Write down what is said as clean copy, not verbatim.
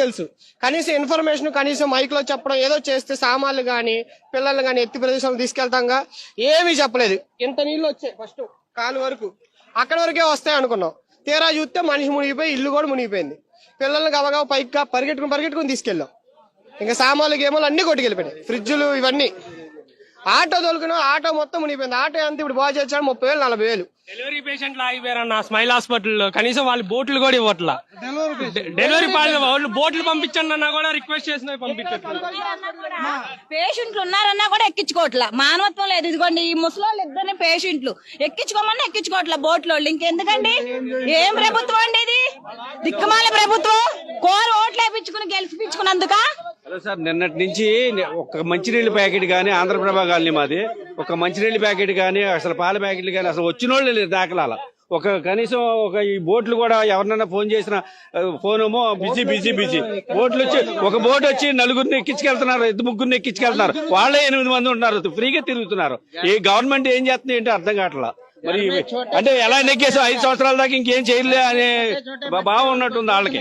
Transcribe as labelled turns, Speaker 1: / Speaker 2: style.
Speaker 1: తెలుసు. కనీసం ఇన్ఫర్మేషన్ కనీసం మైక్ లో చెప్పడం ఏదో చేస్తే సామాన్లు గాని పిల్లలు గాని ఎత్తి ప్రదేశాలు తీసుకెళ్తాంగా ఏమీ చెప్పలేదు. ఇంత నీళ్లు వచ్చాయి ఫస్ట్ కాలు వరకు, అక్కడి వరకే వస్తాయి అనుకున్నాం. తీరా చూస్తే మనిషి మునిగిపోయి ఇల్లు కూడా మునిగిపోయింది. పిల్లల్ని గబగబా పైకి పరిగెట్టుకుని తీసుకెళ్ళాం. ఇంకా సామాన్లు గేమాలు అన్ని కొట్టుకెళ్ళిపోయాయి, ఫ్రిడ్జ్లు ఇవన్నీ. ఆటో తోలుకున్నాం, ఆటో మొత్తం మునిగిపోయింది. ఆటో ఎంత ఇప్పుడు బాగా చేర్చాడు 30,000 40,000.
Speaker 2: డెలివరీ పేషెంట్లు ఆగిపోయారన్న స్మైల్ హాస్పిటల్లో, కనీసం వాళ్ళు బోట్లు కూడా ఇవ్వట్లా. డెలివరీ వాళ్ళు బోట్లు పంపించండి అన్నా కూడా రిక్వెస్ట్ చేసిన పంపించట్లేదు.
Speaker 3: పేషెంట్లు ఉన్నారన్నా కూడా ఎక్కించుకోవట్లా, మానవత్వం లేదు. ఇదిగోండి ఈ ముసలోళ్ళు ఇద్దరిని పేషెంట్లు ఎక్కించుకోమన్నా ఎక్కించుకోవట్లా బోట్లో. ఇంకెందుకండి, ఏం ప్రభుత్వం అండి ఇది? దిక్కుమాల ప్రభుత్వం. కోరు ఓట్లు వేయించుకుని గెలిపించుకున్నందుక.
Speaker 4: హలో సార్, నిన్నటి నుంచి ఒక మంచినీళ్ళ ప్యాకెట్ గానీ, ఆంధ్రప్రభ కాలనీ మాది, ఒక మంచినీళ్ళ ప్యాకెట్ గానీ, అసలు పాల ప్యాకెట్లు గానీ అసలు వచ్చిన వాళ్ళు లేదు దాఖలాల. ఒక కనీసం ఒక ఈ బోట్లు కూడా ఎవరినైనా ఫోన్ చేసిన ఫోన్ ఏమో బిజీ బిజీ బిజీ. బోట్లు వచ్చి ఒక బోట్ వచ్చి నలుగురిని ఎక్కించుకెళ్తున్నారు, ముగ్గురిని ఎక్కించుకెళ్తున్నారు. వాళ్ళే 8 మంది ఉంటున్నారు, ఫ్రీగా తిరుగుతున్నారు. ఈ గవర్నమెంట్ ఏం చేస్తుంది ఏంటో అర్థం కావట్లా. మరి అంటే ఎలా నెగ్గేసాం 5 సంవత్సరాల దాకా ఇంకేం చేయలే అనే భావం ఉన్నట్టుంది వాళ్ళకి.